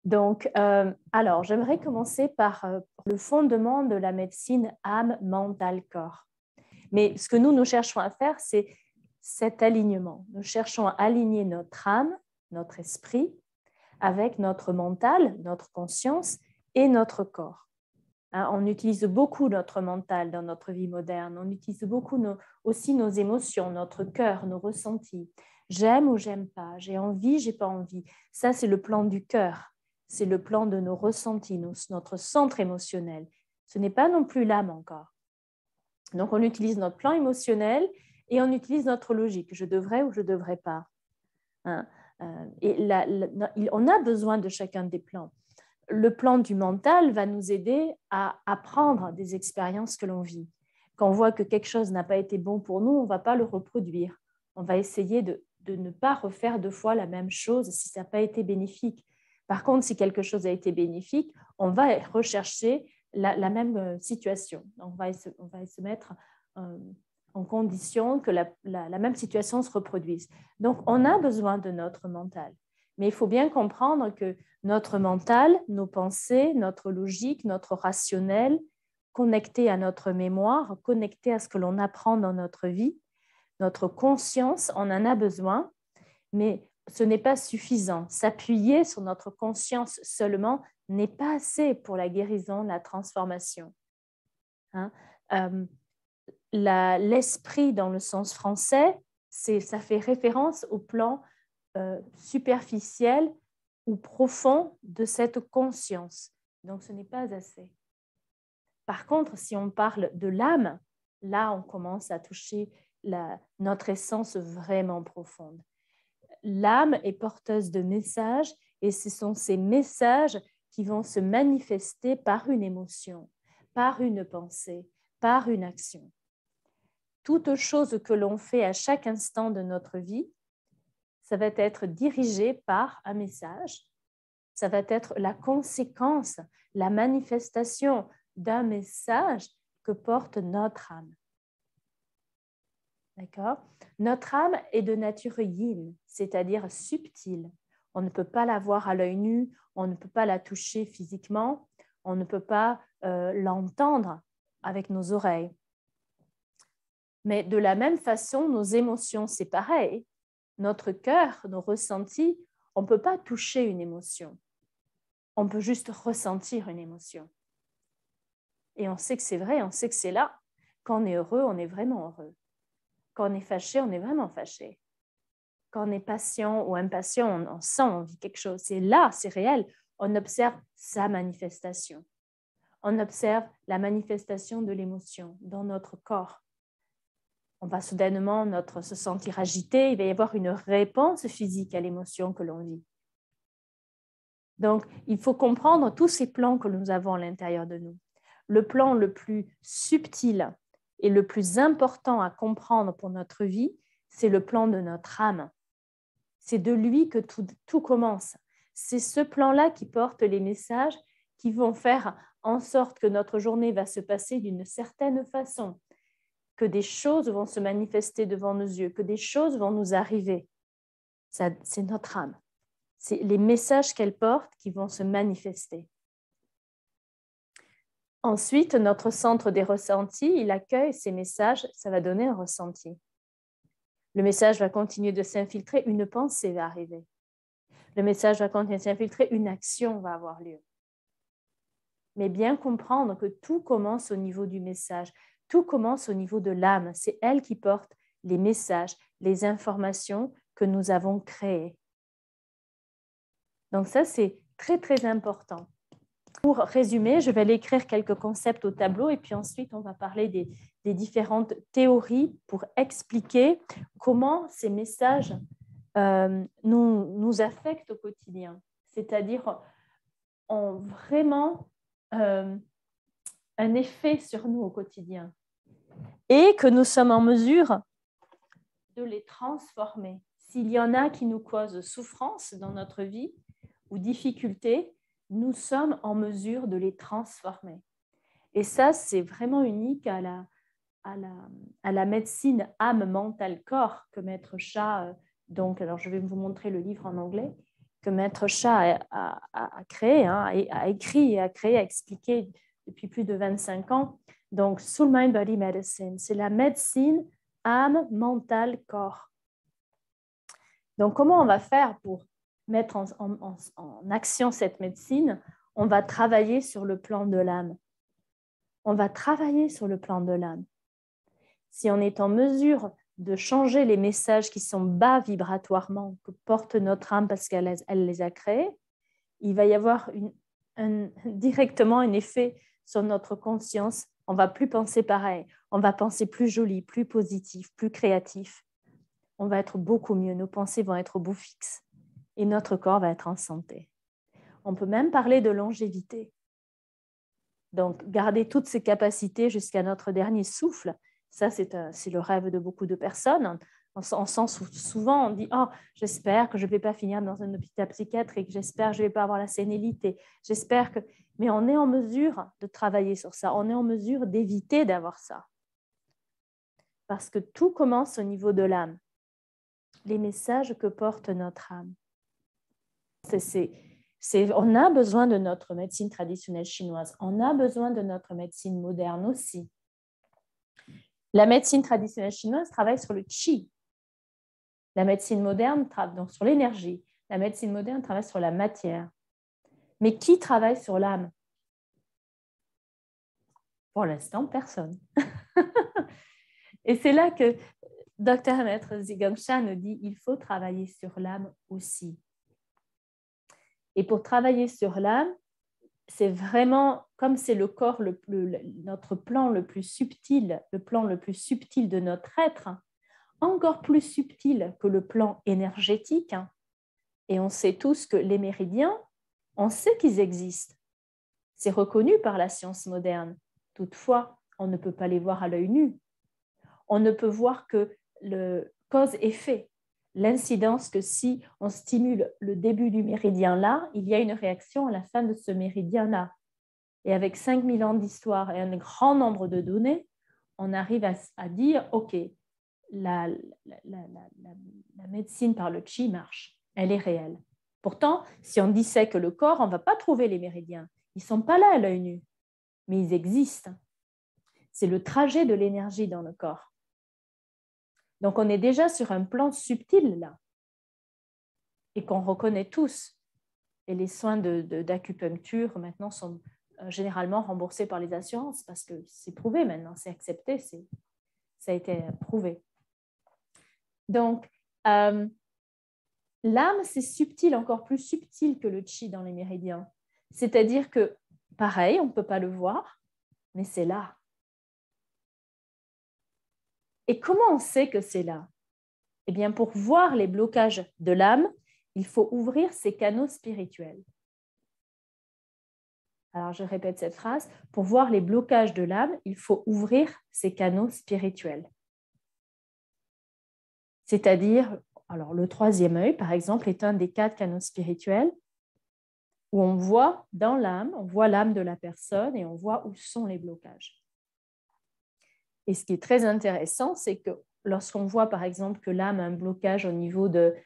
Donc, alors, j'aimerais commencer par le fondement de la médecine âme, mental, corps. Mais ce que nous cherchons à faire, c'est cet alignement. Nous cherchons à aligner notre âme, notre esprit, avec notre mental, notre conscience et notre corps. On utilise beaucoup notre mental dans notre vie moderne. On utilise beaucoup aussi nos émotions, notre cœur, nos ressentis. J'aime ou j'aime pas, j'ai envie, j'ai pas envie. Ça, c'est le plan du cœur. C'est le plan de nos ressentis, notre centre émotionnel. Ce n'est pas non plus l'âme encore. Donc, on utilise notre plan émotionnel et on utilise notre logique. Je devrais ou je ne devrais pas. Et on a besoin de chacun des plans. Le plan du mental va nous aider à apprendre des expériences que l'on vit. Quand on voit que quelque chose n'a pas été bon pour nous, on ne va pas le reproduire. On va essayer de ne pas refaire deux fois la même chose si ça n'a pas été bénéfique. Par contre, si quelque chose a été bénéfique, on va rechercher la même situation. On va se mettre en condition que la même situation se reproduise. Donc, on a besoin de notre mental. Mais il faut bien comprendre que notre mental, nos pensées, notre logique, notre rationnel, connecté à notre mémoire, connecté à ce que l'on apprend dans notre vie, notre conscience, on en a besoin, mais ce n'est pas suffisant. S'appuyer sur notre conscience seulement n'est pas assez pour la guérison, la transformation. L'esprit, dans le sens français, ça fait référence au plan superficiel ou profond de cette conscience. Donc, ce n'est pas assez. Par contre, si on parle de l'âme, là, on commence à toucher notre essence vraiment profonde. L'âme est porteuse de messages et ce sont ces messages qui vont se manifester par une émotion, par une pensée, par une action. Toute chose que l'on fait à chaque instant de notre vie, ça va être dirigé par un message. Ça va être la conséquence, la manifestation d'un message que porte notre âme. D'accord ? Notre âme est de nature yin, c'est-à-dire subtile. On ne peut pas la voir à l'œil nu, on ne peut pas la toucher physiquement, on ne peut pas l'entendre avec nos oreilles. Mais de la même façon, nos émotions, c'est pareil. Notre cœur, nos ressentis, on ne peut pas toucher une émotion. On peut juste ressentir une émotion. Et on sait que c'est vrai, on sait que c'est là. Quand on est heureux, on est vraiment heureux. Quand on est fâché, on est vraiment fâché. Quand on est patient ou impatient, on sent, on vit quelque chose. C'est là, c'est réel. On observe sa manifestation. On observe la manifestation de l'émotion dans notre corps. On va soudainement se sentir agité. Il va y avoir une réponse physique à l'émotion que l'on vit. Donc, il faut comprendre tous ces plans que nous avons à l'intérieur de nous. Le plan le plus subtil et le plus important à comprendre pour notre vie, c'est le plan de notre âme. C'est de lui que tout commence. C'est ce plan-là qui porte les messages qui vont faire en sorte que notre journée va se passer d'une certaine façon, que des choses vont se manifester devant nos yeux, que des choses vont nous arriver. C'est notre âme. C'est les messages qu'elle porte qui vont se manifester. Ensuite, notre centre des ressentis, il accueille ces messages, ça va donner un ressenti. Le message va continuer de s'infiltrer, une pensée va arriver. Le message va continuer de s'infiltrer, une action va avoir lieu. Mais bien comprendre que tout commence au niveau du message, tout commence au niveau de l'âme. C'est elle qui porte les messages, les informations que nous avons créées. Donc ça, c'est très, très important. Pour résumer, je vais aller écrire quelques concepts au tableau et puis ensuite, on va parler des différentes théories pour expliquer comment ces messages nous affectent au quotidien. C'est-à-dire, ont vraiment un effet sur nous au quotidien et que nous sommes en mesure de les transformer. S'il y en a qui nous causent souffrance dans notre vie ou difficulté, nous sommes en mesure de les transformer. Et ça, c'est vraiment unique à la médecine âme, mental, corps que Maître Sha, alors je vais vous montrer le livre en anglais, que Maître Shah a créé, hein, a écrit, a créé, a expliqué depuis plus de 25 ans. Donc, Soul Mind Body Medicine, c'est la médecine âme, mental, corps. Donc, comment on va faire pour mettre en action cette médecine? On va travailler sur le plan de l'âme. On va travailler sur le plan de l'âme. Si on est en mesure de changer les messages qui sont bas vibratoirement, que porte notre âme parce qu'elle les a créés, il va y avoir directement un effet sur notre conscience. On ne va plus penser pareil. On va penser plus joli, plus positif, plus créatif. On va être beaucoup mieux. Nos pensées vont être au bout fixe. Et notre corps va être en santé. On peut même parler de longévité. Donc, garder toutes ces capacités jusqu'à notre dernier souffle, ça, c'est le rêve de beaucoup de personnes. On sent souvent, on dit « Oh, j'espère que je ne vais pas finir dans un hôpital psychiatrique, j'espère que je ne vais pas avoir la sénilité, j'espère que… » Mais on est en mesure de travailler sur ça, on est en mesure d'éviter d'avoir ça. Parce que tout commence au niveau de l'âme. Les messages que porte notre âme. On a besoin de notre médecine traditionnelle chinoise, on a besoin de notre médecine moderne aussi. La médecine traditionnelle chinoise travaille sur le qi. La médecine moderne travaille donc sur l'énergie. La médecine moderne travaille sur la matière. Mais qui travaille sur l'âme? Pour l'instant, personne. Et c'est là que Dr. Maître Zhigong Sha nous dit qu'il faut travailler sur l'âme aussi. Et pour travailler sur l'âme, c'est vraiment, comme c'est le corps, notre plan le plus subtil, le plan le plus subtil de notre être, encore plus subtil que le plan énergétique. Et on sait tous que les méridiens, on sait qu'ils existent. C'est reconnu par la science moderne. Toutefois, on ne peut pas les voir à l'œil nu. On ne peut voir que le cause-effet, l'incidence que si on stimule le début du méridien là, il y a une réaction à la fin de ce méridien-là. Et avec 5000 ans d'histoire et un grand nombre de données, on arrive à dire, OK, la médecine par le qi marche, elle est réelle. Pourtant, si on dissèque le corps, on ne va pas trouver les méridiens. Ils ne sont pas là à l'œil nu, mais ils existent. C'est le trajet de l'énergie dans le corps. Donc, on est déjà sur un plan subtil là, et qu'on reconnaît tous. Et les soins d'acupuncture maintenant sont généralement remboursés par les assurances parce que c'est prouvé maintenant, c'est accepté, ça a été prouvé. Donc, l'âme, c'est subtil, encore plus subtil que le qi dans les méridiens. C'est-à-dire que, pareil, on ne peut pas le voir, mais c'est là. Et comment on sait que c'est là? Eh bien, pour voir les blocages de l'âme, il faut ouvrir ses canaux spirituels. Alors, je répète cette phrase. Pour voir les blocages de l'âme, il faut ouvrir ses canaux spirituels. C'est-à-dire, alors le troisième œil, par exemple, est un des 4 canaux spirituels où on voit dans l'âme, on voit l'âme de la personne et on voit où sont les blocages. Et ce qui est très intéressant, c'est que lorsqu'on voit, par exemple, que l'âme a un blocage au niveau de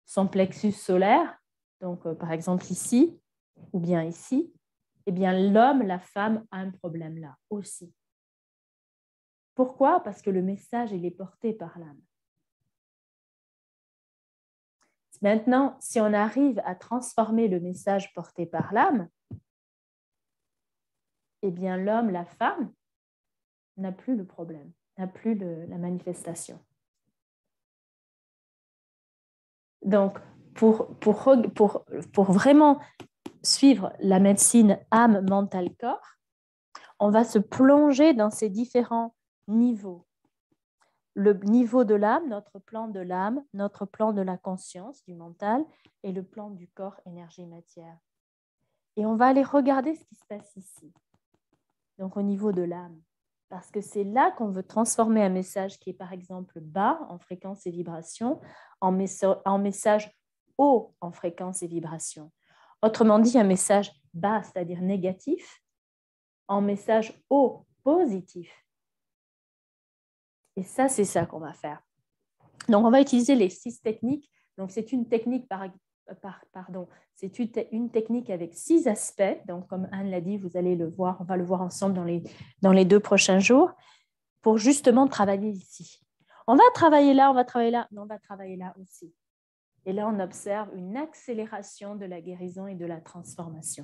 son plexus solaire, donc par exemple ici, ou bien ici, eh bien l'homme, la femme a un problème là aussi. Pourquoi? Parce que le message, il est porté par l'âme. Maintenant, si on arrive à transformer le message porté par l'âme, eh bien l'homme, la femme, n'a plus le problème, n'a plus la manifestation. Donc, pour vraiment suivre la médecine âme, mental, corps, on va se plonger dans ces différents niveaux. Le niveau de l'âme, notre plan de l'âme, notre plan de la conscience, du mental, et le plan du corps, énergie, matière. Et on va aller regarder ce qui se passe ici, donc au niveau de l'âme. Parce que c'est là qu'on veut transformer un message qui est par exemple bas en fréquence et vibration en message haut en fréquence et vibration. Autrement dit, un message bas, c'est-à-dire négatif, en message haut, positif. Et ça, c'est ça qu'on va faire. Donc, on va utiliser les 6 techniques. Donc, c'est une technique pardon, c'est une technique avec 6 aspects. Donc, comme Anne l'a dit, vous allez le voir, on va le voir ensemble dans les 2 prochains jours pour justement travailler ici. On va travailler là, mais on va travailler là aussi. Et là, on observe une accélération de la guérison et de la transformation.